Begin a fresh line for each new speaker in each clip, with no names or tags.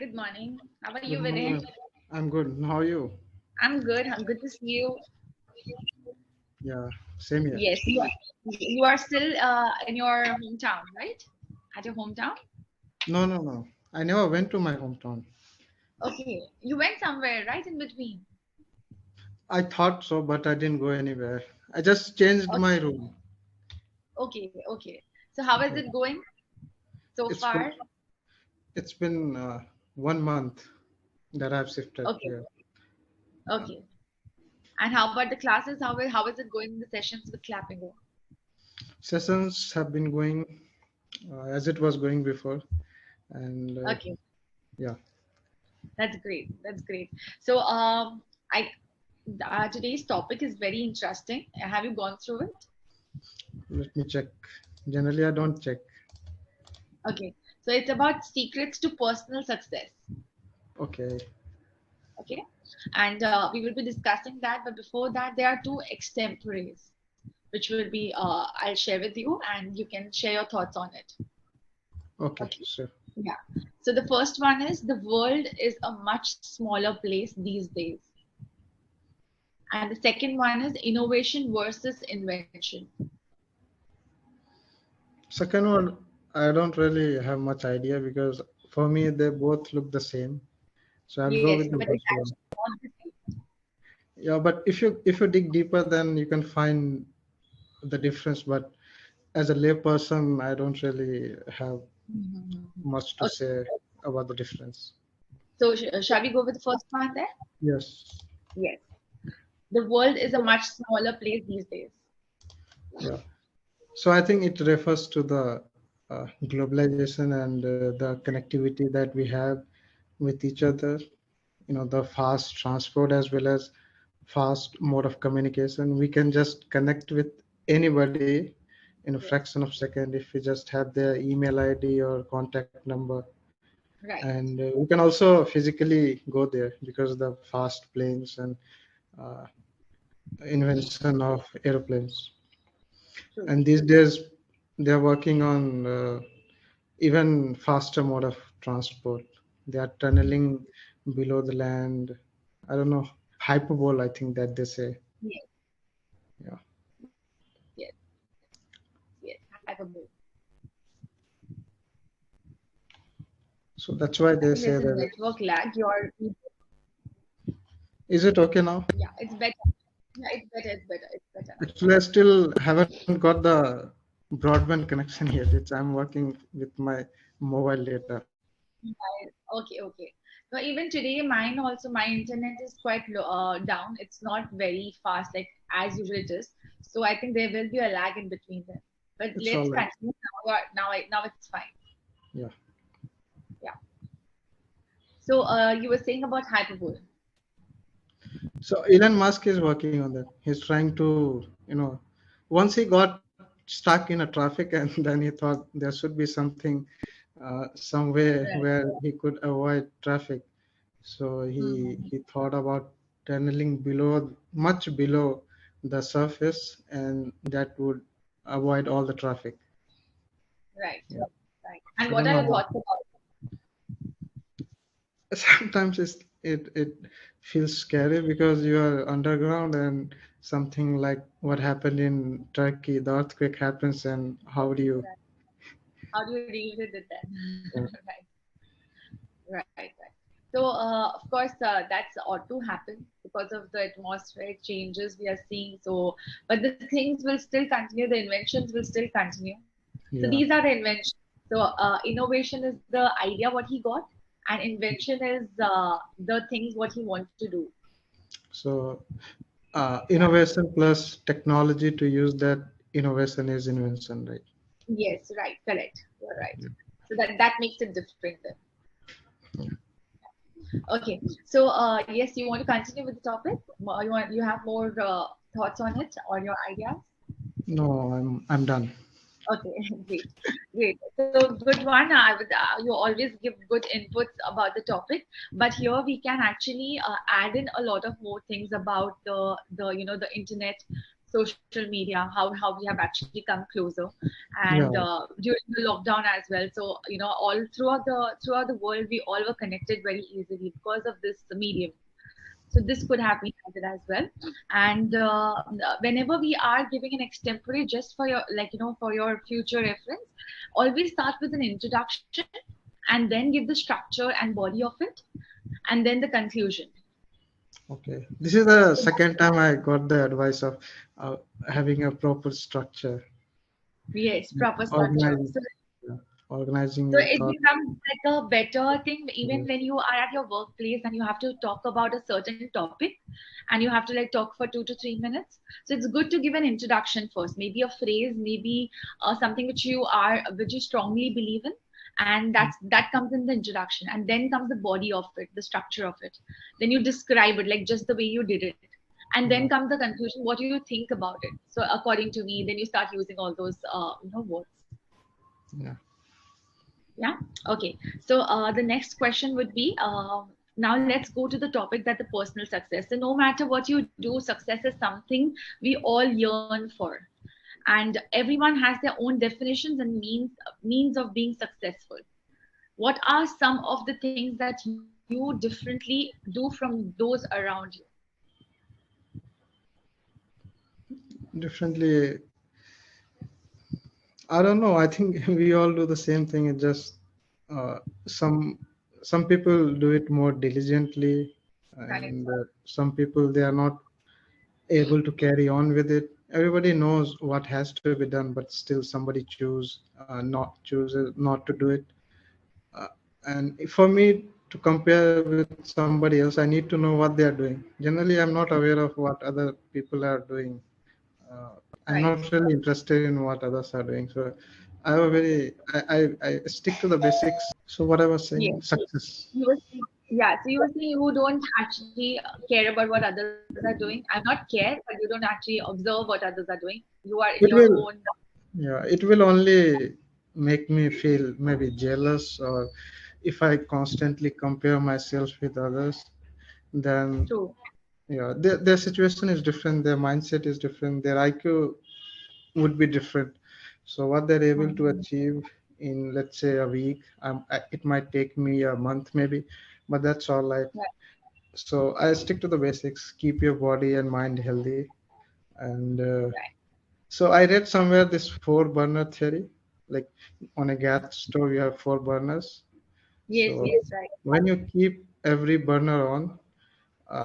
Good morning. How are
Good
you, Vinay?
morning. I'm good. How are you?
I'm good. I'm good to see you.
Yeah, same here.
Yes, you are still in your hometown, right? At your hometown?
No, no, no. I never went to my hometown.
Okay. You went somewhere, right in between.
I thought so, but I didn't go anywhere. I just changed my
Okay.
room.
Okay. So how is
Yeah.
it going so
It's been
far?
it's been 1 month that I've shifted
Okay.
here. Yeah.
Okay. And how about the classes? How is it going in the sessions with Clapingo?
Sessions have been going as it was going before, and
Okay.
yeah.
That's great. That's great. So I today's topic is very interesting. Have you gone through it?
Let me check. Generally, I don't check.
Okay, so it's about secrets to personal success.
Okay.
Okay, and we will be discussing that. But before that, there are two extemporaries, which will be I'll share with you, and you can share your thoughts on it.
Okay.
Okay,
Sure.
yeah. So the first one is the world is a much smaller place these days, and the second one is innovation versus invention.
Second one, I don't really have much idea because for me they both look the same. So I'll go
Yes,
with the
but it's
first one.
actually not the same.
Yeah, but if you dig deeper, then you can find the difference. But as a layperson, I don't really have
Mhm.
much to
Okay,
say about the difference.
so shall we go with the first one there?
Yes.
Yes. The world is a much smaller place these days.
Yeah. So I think it refers to the globalization and the connectivity that we have with each other. The fast transport as well as fast mode of communication. We can just connect with anybody in a
Yes,
fraction of second if we just have their email ID or contact number.
right.
And we can also physically go there because of the fast planes and uh, invention of airplanes.
True.
And these days they are working on even faster mode of transport. They are tunneling below the land. I don't know, hyperbole, I think that they say.
Yes,
Yeah.
yes, yes. Hyperbole.
So that's why
I
they
think
say
there's a
that.
network lag. Your
Is it okay now?
yeah, it's better. Yeah, it's better. It's better. It's better now.
Actually, I still haven't got the broadband connection yet. I'm working with my mobile data.
Right. Okay. So even today, mine also my internet is quite down. It's not very fast like as usual it is. So I think there will be a lag in between them. But
It's all
let's
right.
continue now. Now it's fine.
Yeah.
Yeah. So you were saying about hyperbole.
So Elon Musk is working on that. He's trying to, once he got stuck in a traffic and then he thought there should be something, some way
Right.
where he could avoid traffic. So he
Mm-hmm.
thought about tunneling below, much below the surface, and that would avoid all the traffic.
Right.
Yeah.
Right. And
I
what
don't
are
know
your
how.
thoughts about
Sometimes it feels scary because you are underground and something like what happened in Turkey, the earthquake happens, and how do you?
that? How do you deal with it then?
Yeah.
Right. Right. So, of course, that's ought to happen because of the atmospheric changes we are seeing. So, but the things will still continue. The inventions will still continue. So
Yeah.
these are the inventions. So innovation is the idea what he got, and invention is the things what he wants to do.
So
Yeah.
innovation plus technology to use that innovation is invention, right?
Yes. Right. Correct. You're right.
Yeah.
So that makes it different then.
Yeah.
Okay. So yes, you want to continue with the topic? You have more thoughts on it or your ideas?
No, I'm done.
Okay, great. So good one. I would you always give good inputs about the topic, but here we can actually add in a lot of more things about the the internet. social media, how we have actually come closer, and
Yeah.
during the lockdown as well. So all throughout the world, we all were connected very easily because of this medium. So this could have been added as well. And whenever we are giving an extempore, just for your, like, for your future reference, always start with an introduction and then give the structure and body of it, and then the conclusion.
Okay. This is the second time I got the advice of uh, having a proper structure,
Yes, proper structure.
organizing, yeah, organizing
So
your
it
thoughts.
becomes like a better thing even
Yes.
when you are at your workplace and you have to talk about a certain topic and you have to like talk for 2 to 3 minutes. So it's good to give an introduction first, maybe a phrase, maybe something which you strongly believe in, and that comes in the introduction, and then comes the body of it, the structure of it. Then you describe it like just the way you did it, and then
Yeah.
comes the conclusion. What do you think about it? So according to me, then you start using all those words.
Yeah.
Yeah. Okay. So the next question would be now let's go to the topic that the personal success. So no matter what you do, success is something we all yearn for, and everyone has their own definitions and means of being successful. What are some of the things that you differently do from those around you?
Differently, I don't know. I think we all do the same thing. It just uh, some some people do it more diligently,
Right.
and some people they are not able to carry on with it. Everybody knows what has to be done, but still somebody chooses not to do it. Uh, and for me to compare with somebody else, I need to know what they are doing. Generally, I'm not aware of what other people are doing. Uh, I'm
Right.
not really interested in what others are doing. So I have a very I stick to the basics. So what I was
Yes.
saying, success.
You were saying, yeah. So you were saying you don't actually care about what others are doing. I'm not care, but you don't actually observe what others are doing. You are in
It
your
will,
own.
yeah, it will only make me feel maybe jealous, or if I constantly compare myself with others, then
True.
yeah, their situation is different, their mindset is different, their IQ would be different. So what they're able to
Mhm.
achieve in, let's say, a week, it might take me a month maybe, but that's all right.
Right.
So I stick to the basics: keep your body and mind healthy. And
Right.
so I read somewhere this four burner theory, like on a gas stove you have four burners.
Yes.
So
Yes. Right.
when you keep every burner on,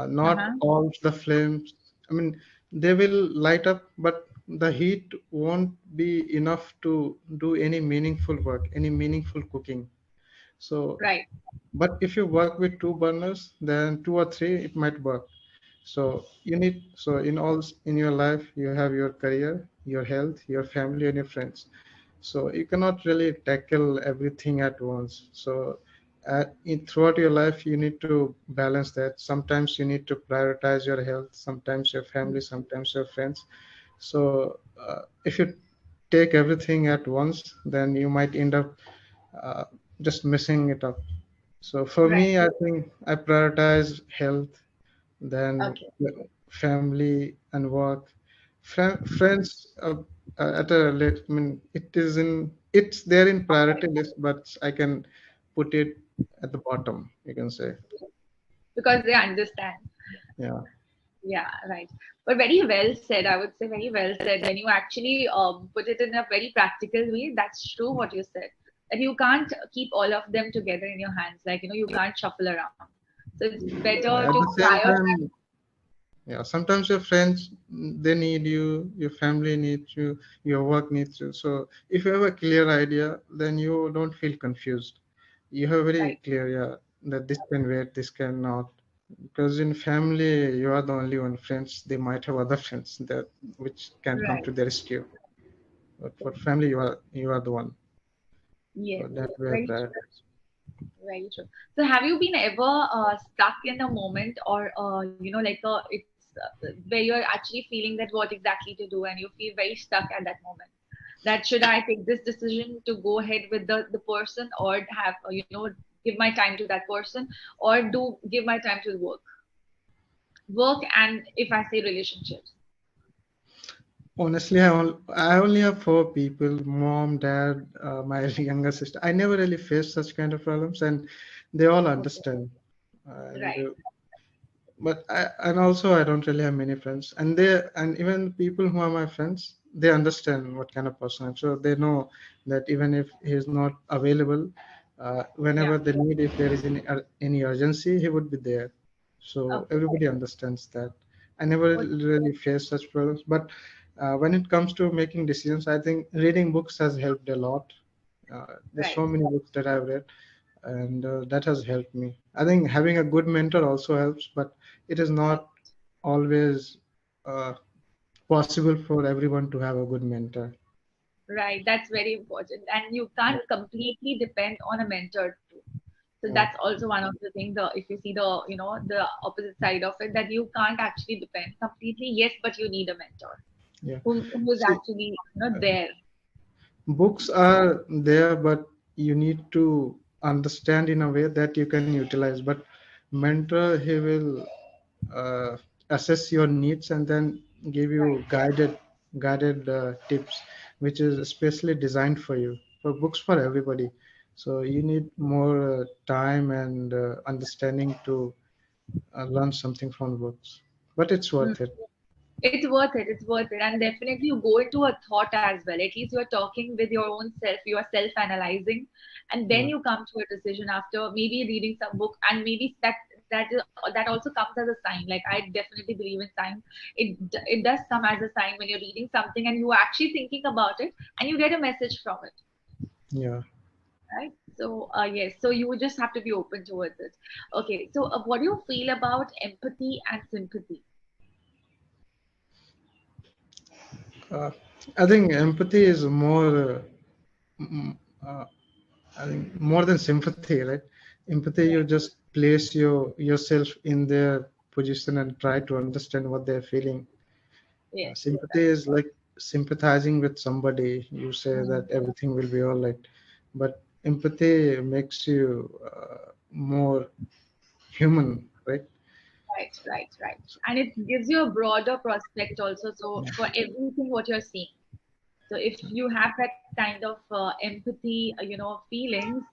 not
Uh-huh.
all the flames, I mean, they will light up, but the heat won't be enough to do any meaningful work, any meaningful cooking. So,
Right.
but if you work with two burners, then two or three, it might work. So so in your life, you have your career, your health, your family, and your friends. So you cannot really tackle everything at once. So throughout your life, you need to balance that. Sometimes you need to prioritize your health, sometimes your family, sometimes your friends. So if you take everything at once, then you might end up uh, just messing it up. So for
Right.
me, I think I prioritize health, then
Okay.
family and work. Friends at a late, I mean, it's there in priority list, but I can put it at the bottom, you can say.
Because they understand.
Yeah.
Yeah. Right. But very well said. I would say very well said. When you actually put it in a very practical way, that's true what you said. That you can't keep all of them together in your hands. Like you can't shuffle around. So it's better to
At the same
prioritize.
time, yeah, sometimes your friends, they need you, your family needs you, your work needs you. So if you have a clear idea, then you don't feel confused. You have very
Right.
clear, yeah, that this can wait, this cannot. Because in family, you are the only one. Friends, they might have other friends that which can come
Right.
to their rescue. But for family, you are the one.
Yes.
So that
Yes.
way, I
Very true.
prioritize.
Very true. So, have you been ever stuck in a moment, or like it's where you're actually feeling that what exactly to do, and you feel very stuck at that moment? That should I take this decision to go ahead with the person, or have give my time to that person, or do give my time to work, and if I say relationships.
Honestly, I only have four people: mom, dad, my younger sister. I never really faced such kind of problems, and they all
Okay.
understand. And
Right.
but and also I don't really have many friends, and they and even people who are my friends, they understand what kind of person I'm. So they know that even if he is not available,
Yeah.
whenever they need, if there is any urgency, he would be there. So
Okay.
everybody understands that. I never
Okay.
really faced such problems, but when it comes to making decisions, I think reading books has helped a lot. There's
Right.
so many books that I've read, and that has helped me. I think having a good mentor also helps, but it is
Right.
not always uh, possible for everyone to have a good mentor.
Right. That's very important. And you
Yeah,
can't completely depend on a mentor too. So
yeah,
that's also one of the things. If you see the, the opposite side of it, that you can't actually depend completely. Yes, but you need a mentor
yeah.
who is
See,
actually, there.
books are there, but you need to understand in a way that you can utilize. But mentor, he will uh, assess your needs and then give
Right.
you guided tips, which is especially designed for you. For books for everybody, so you need more time and understanding to learn something from books. But it's
Hmm.
worth it.
It's worth it. It's worth it. And definitely you go into a thought as well. At least you're talking with your own self, you are self-analyzing, and then
Yeah,
you come to a decision after maybe reading some book, and maybe that also comes as a sign. Like I definitely believe in signs. It does come as a sign when you're reading something and you're actually thinking about it and you get a message from it,
yeah.
right? So yes, so you would just have to be open towards it. Okay, so what do you feel about empathy and sympathy?
Uh, I think empathy is more. Mm, uh, I think more than sympathy, right? Empathy, you
Right.
just place yourself in their position and try to understand what they're feeling.
Yes,
Sympathy
that's
is like sympathizing with somebody. You say
mm,
that everything will be all right, but empathy makes you more human, right?
right, right, right. And it gives you a broader prospect also. So for everything what you're seeing. So if you have that kind of empathy, feelings,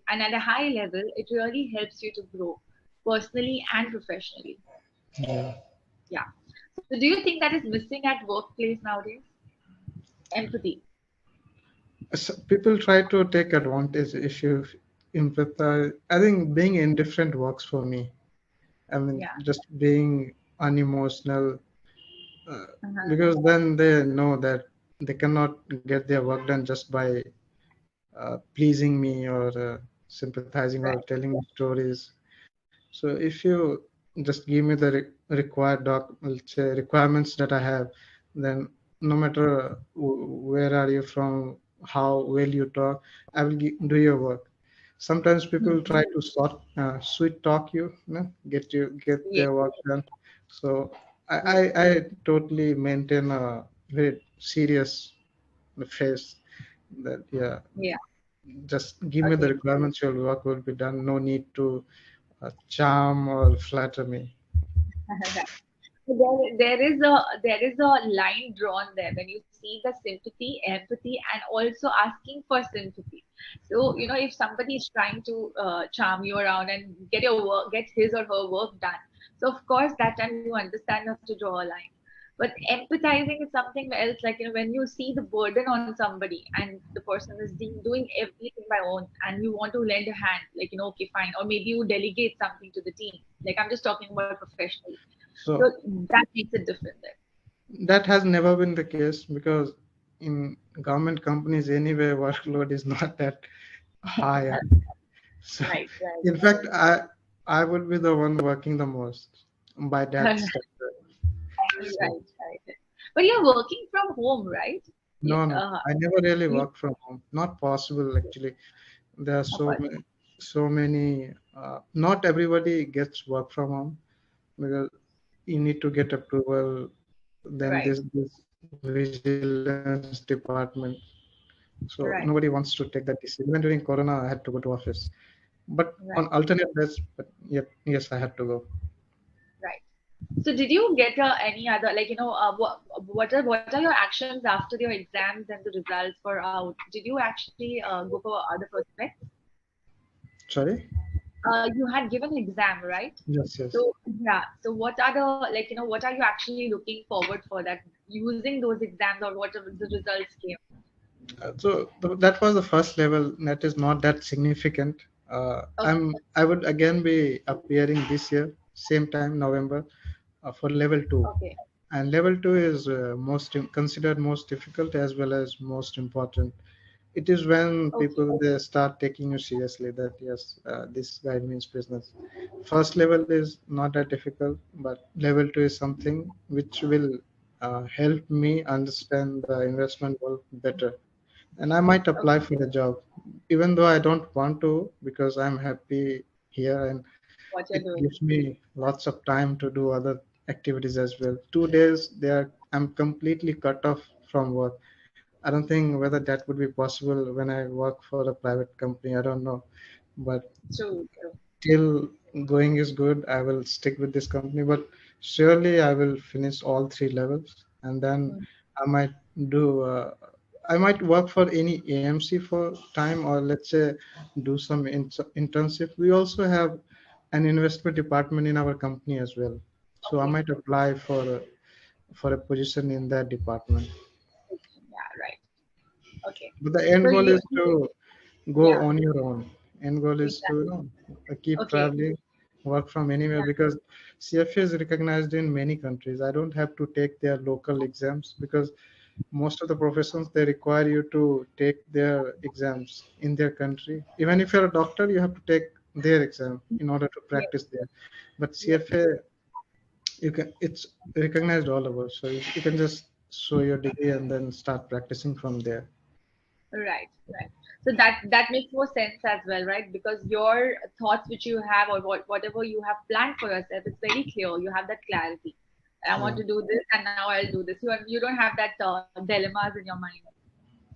and at a high level, it really helps you to grow personally and professionally.
Yeah.
Yeah. So do you think that is missing at workplace nowadays? Empathy.
So people try to take advantage if you empathize. I think being indifferent works for me. I mean,
Yeah.
just being unemotional, uh,
Uh-huh.
because then they know that they cannot get their work done just by pleasing me or sympathizing or
Right.
telling me stories. So if you just give me the required let's say requirements that I have, then no matter where are you from, how well you talk, I will do your work. Sometimes people
Mhm.
try to sweet talk you, get
Yeah.
their work done. So
Yeah.
I totally maintain a very serious face that yeah,
Yeah.
just give me the
Okay.
requirements, your work will be done. No need to charm or flatter me.
Right. So there is a line drawn there when you see the sympathy, empathy, and also asking for sympathy. So if somebody is trying to charm you around and get his or her work done, so of course that time you understand you have to draw a line. But empathizing is something else. Like when you see the burden on somebody and the person is doing everything by own, and you want to lend a hand, like okay, fine, or maybe you delegate something to the team. Like I'm just talking about professionally, so
So
that makes it different there.
that has never been the case because in government companies anyway, workload is not that high. So
Right, right,
in fact, I would be the one working the most by that
right,
standard. So
right. But you're working from home, right? Yeah,
no, no, I never really
you
work from home. Not possible actually. There are
apart.
so many. Not everybody gets work from home because you need to get approval. Then
Right,
this vigilance department. So nobody wants to
right,
take that decision. Even during Corona, I had to go to office. But on
right,
alternate days, but yet yes, I had to go.
right. So did you get any other, like, what are your actions after your exams and the results were out? Did you actually go for other prospects?
Sorry?
You had given exam, right?
Yes, yes.
So yeah. So what are the, what are you actually looking forward for that using those exams, or whatever the results came?
That was the first level. That is not that significant.
Okay.
I would again be appearing this year, same time, November, for level two.
Okay.
And level two is considered most difficult as well as most important. It is when
Okay.
people they start taking you seriously that yes, this guy means business. First level is not that difficult, but level two is something which will help me understand the investment world better, and I might
Okay.
apply for the job, even though I don't want to because I'm happy here and
What you're
it
doing.
gives me lots of time to do other activities as well. 2 days there, I'm completely cut off from work. I don't think whether that would be possible when I work for a private company. I don't know, but
True. True.
till going is good, I will stick with this company. But surely I will finish all 3 levels, and then
Mm.
I might do. I might work for any AMC for time, or let's say do some internship. We also have an investment department in our company as well, so I
Okay.
might apply for a position in that department.
Yeah. Right. Okay.
But the
So
end goal
you,
is to go
yeah.
on your own. End goal is to
Exactly.
keep
Okay.
traveling, work from anywhere
Yeah.
because CFA is recognized in many countries. I don't have to take their local exams because most of the professions they require you to take their exams in their country. Even if you're a doctor, you have to take their exam in order to
Yes.
practice there. But
Yes.
CFA, you can it's recognized all over, so you can just show your degree and then start practicing from there.
Right, right. So that makes more sense as well, right? Because your thoughts which you have, or whatever you have planned for yourself, it's very clear. You have that clarity. I want
Yeah.
to do this, and now I'll do this. You don't have that dilemmas in your mind.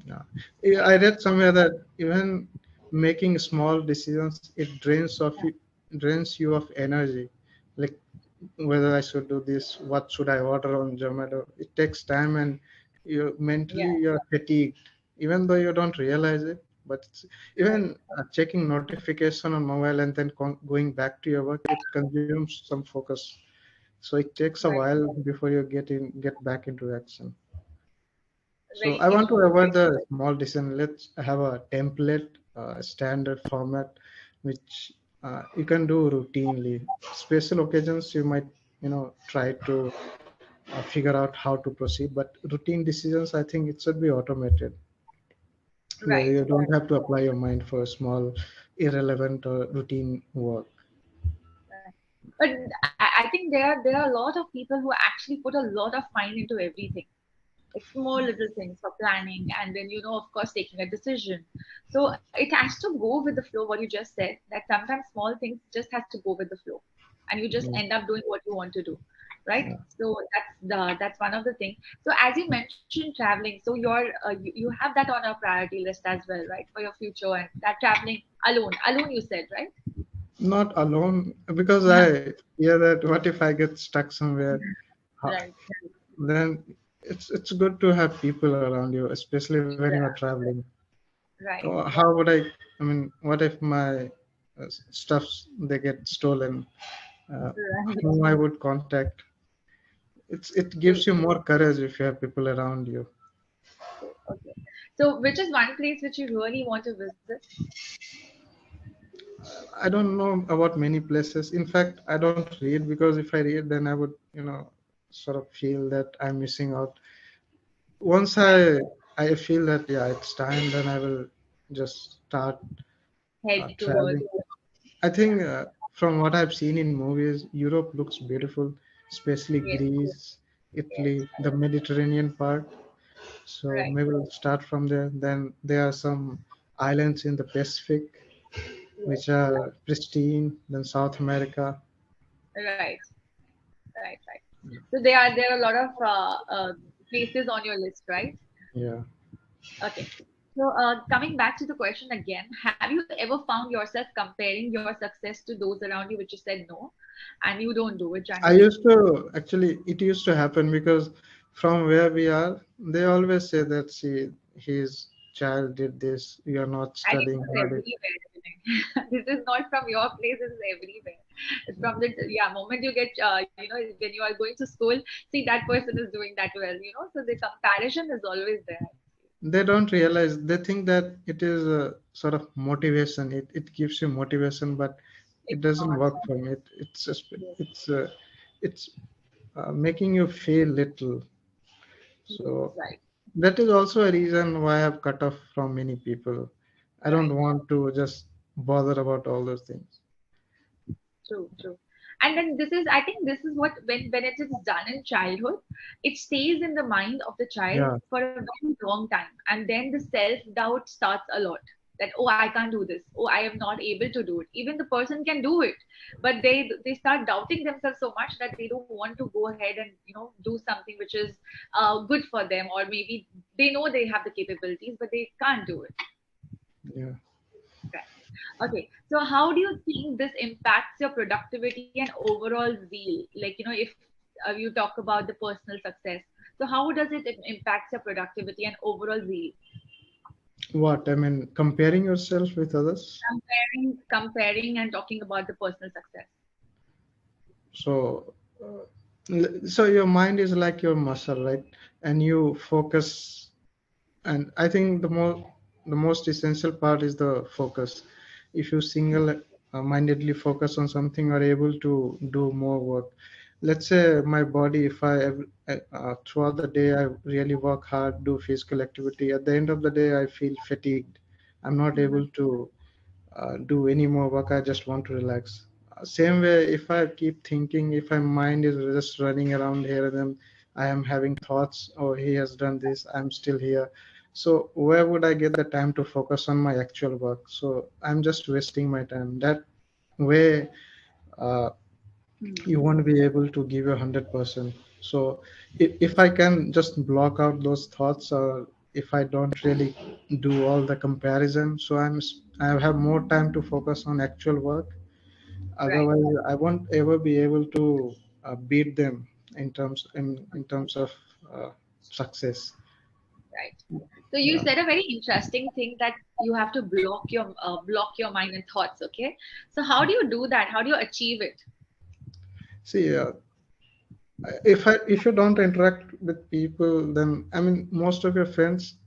Yeah. I read somewhere that even making small decisions, it drains you of energy. Like whether I should do this, what should I order on Zomato. It takes time, and you
Yeah,
mentally you're fatigued, even though you don't realize it. But
right,
even checking notification on mobile and then going back to your work, it consumes some focus. So it takes a
right.
while before you get back into action. So
Very
I want to
true.
avoid the small decision. Let's have a template, standard format, which you can do routinely. Special occasions, you might, try to figure out how to proceed. But routine decisions, I think it should be automated, where
Right,
you don't
right,
have to apply your mind for small, irrelevant or routine work.
right. But I think there are a lot of people who actually put a lot of mind into everything. Like small little things for planning, and then, of course, taking a decision. So it has to go with the flow, what you just said, that sometimes small things just has to go with the flow, and you just
Yeah.
end up doing what you want to do, right?
Yeah.
So that's one of the things. So as you mentioned traveling, so you have that on a priority list as well, right, for your future, and that traveling alone you said, right?
Not alone, because I hear that what if I get stuck somewhere? How,
Right,
then it's good to have people around you, especially when you are traveling.
right,
How would I mean, what if my stuffs they get stolen?
right.
Whom I would contact? It
True,
gives you more courage if you have people around you.
true. Okay. So which is one place which you really want to visit?
I don't know about many places. In fact, I don't read because if I read, then I would, sort of feel that I'm missing out. Once
Right.
I feel that yeah, it's time, then I will just start
Head towards.
traveling. I
Yeah.
think from what I've seen in movies, Europe looks beautiful, especially
Yes.
Greece,
Yes.
Italy, the Mediterranean part. So
Right.
maybe we'll start from there. Then there are some islands in the Pacific
Yes.
which are pristine. Then South America.
Right. Right. Right. So there are a lot of places on your list, right?
Yeah.
Okay. So, coming back to the question again, have you ever found yourself comparing your success to those around you, which you said no, and you don't do it
I
generally?
used to actually, it used to happen because from where we are, they always say that, see, his child did this, you're not
And it
studying
is
hard.
everywhere. This is not from your place. This is everywhere. It's from the moment you get when you are going to school, see that person is doing that well. So the comparison is always there.
They don't realize, they think that it is a sort of motivation. It gives you motivation, but it
It's
doesn't
not.
work for me. It's just,
Yes,
it's making you feel little.
yes,
So
right,
that is also a reason why I've cut off from many people. I don't
right.
want to just bother about all those things.
True, true. And then I think this is what when it is done in childhood, it stays in the mind of the child
Yeah,
for a very long time, and then the self doubt starts a lot. That, oh, I can't do this. Oh, I am not able to do it. Even the person can do it, but they start doubting themselves so much that they don't want to go ahead and do something which is good for them, or maybe they know they have the capabilities, but they can't do it.
yeah.
Right. Okay. So how do you think this impacts your productivity and overall zeal? Like, if you talk about the personal success, so how does it impact your productivity and overall zeal?
What I mean, comparing yourself with others.
Comparing and talking about the personal success.
So, so your mind is like your muscle, right? And you focus. And I think the most essential part is the focus. If you single mindedly focus on something, are able to do more work. Let's say my body, if throughout the day I really work hard, do physical activity, at the end of the day I feel fatigued. I'm not
Mhm.
able to do any more work. I just want to relax. Same way, if I keep thinking, if my mind is just running around here, then I am having thoughts, oh, he has done this, I'm still here. So where would I get the time to focus on my actual work? So I'm just wasting my time. That way, uh,
Hmm.
you won't be able to give your 100%. So if I can just block out those thoughts, or if I don't really do all the comparison, so I have more time to focus on actual work.
Right.
Otherwise I won't ever be able to beat them in terms of uh, success.
Right. So you
Yeah.
said a very interesting thing that you have to block your mind and thoughts. Okay. So how do you do that? How do you achieve it?
See, if you don't interact with people, then I mean most of your friends,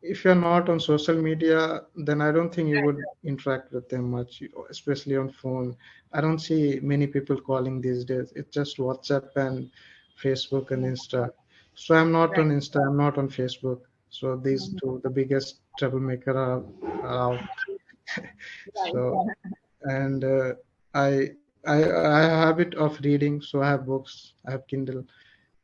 if you're not on social media, then I don't think you would interact with them much, especially on phone. I don't see many people calling these days. It's just WhatsApp and Facebook and Insta. So I'm not
Right.
on Insta, I'm not on Facebook. So these
Mhm.
two, the biggest troublemaker are out.
Right.
So, and I have a habit of reading, so I have books, I have Kindle,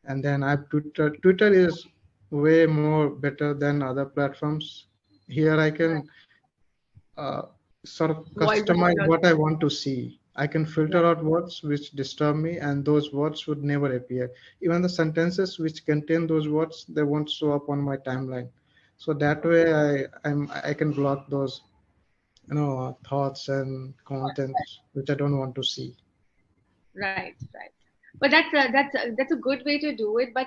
and then I have Twitter. Twitter is way more better than other platforms. Here I
Right.
can uh, sort of
Voice out
customize
your
what I want to see. I can filter
right.
out words which disturb me, and those words would never appear. Even the sentences which contain those words, they won't show up on my timeline. So that way,
Okay.
I can block those thoughts and contents which I don't want to see.
Right, right. But that's a good way to do it. But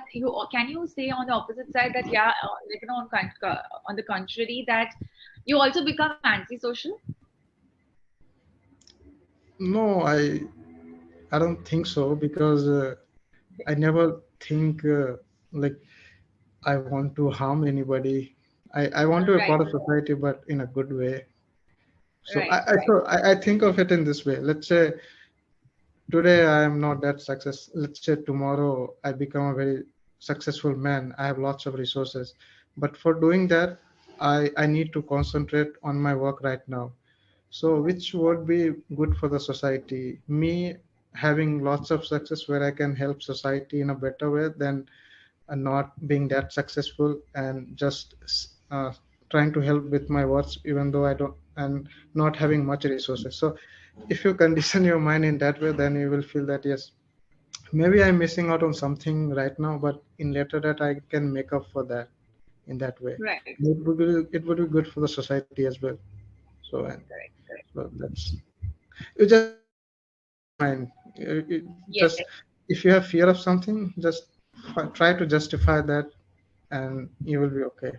can you say on the opposite side that, yeah, on the contrary, that you also become antisocial?
No, I don't think so, because I never think like I want to harm anybody. I want to be
Right,
part of society, but in a good way. So
right, right,
I think of it in this way. Let's say today I am not that success. Let's say tomorrow I become a very successful man. I have lots of resources. But for doing that, I need to concentrate on my work right now. So
right,
which would be good for the society? Me having lots of success where I can help society in a better way than not being that successful and just trying to help with my works even though I don't, and not having much resources. So if you condition your mind in that way, then you will feel that yes, maybe I'm missing out on something right now, but in later that I can make up for that in that way.
Right.
It would be good for the society as well. So and
Correct. Correct.
so that's you just have to keep that in your mind.
Yes.
Just if you have fear of something, just try to justify that, and you will be okay.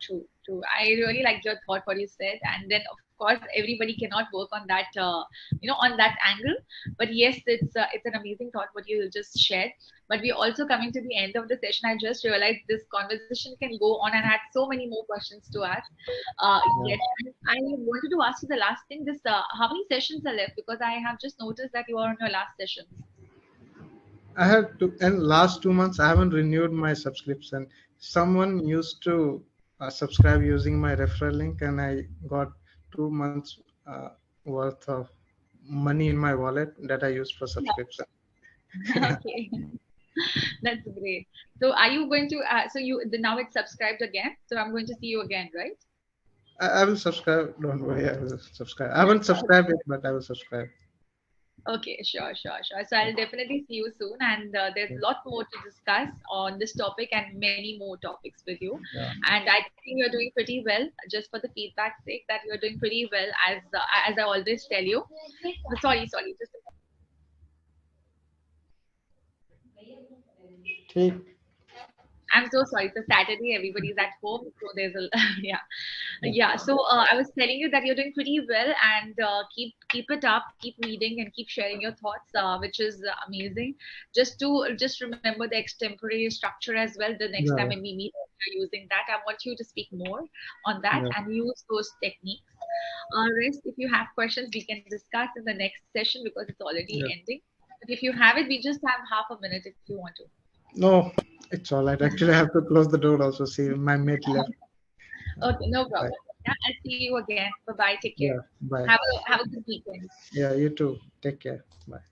True, true. I really liked your thought, what you said, and then of course everybody cannot work on that, on that angle. But yes, it's an amazing thought what you just shared. But we're also coming to the end of the session. I just realized this conversation can go on, and I had so many more questions to ask.
Yeah.
Yet, I wanted to ask you the last thing. This, how many sessions are left? Because I have just noticed that you are on your last sessions.
I had to, and last 2 months I haven't renewed my subscription. Someone used to subscribe using my referral link, and I got 2 months worth of money in my wallet that I used for subscription.
Okay. That's great. So are you going to so you now it's subscribed again? So I'm going to see you again, right?
I will subscribe. Don't worry, I will subscribe. I haven't subscribed it, but I will subscribe.
Okay, sure, sure, sure. So I'll definitely see you soon, and there's a lot more to discuss on this topic and many more topics with you.
Yeah.
And I think you're doing pretty well. Just for the feedback's sake, that you're doing pretty well, as I always tell you. Sorry, sorry. Just
Okay.
I'm so sorry. It's a Saturday. Everybody's at home, so there's a yeah.
Yeah.
Yeah, so I was telling you that you're doing pretty well, and keep it up, keep reading, and keep sharing your thoughts, which is amazing. Just remember the extemporary structure as well. The next time
Yeah.
when we meet, you're using that. I want you to speak more on that
Yeah.
and use those techniques. Rest, if you have questions, we can discuss in the next session because it's already
Yeah.
ending. But if you have it, we just have half a minute if you want to.
No, it's all right. Actually, I have to close the door also. See, my mate left.
Okay, no
Bye.
problem. Yeah, I'll see you again. Bye bye. Take care.
Yeah. Bye.
Have a good weekend.
Yeah. You too. Take care. Bye.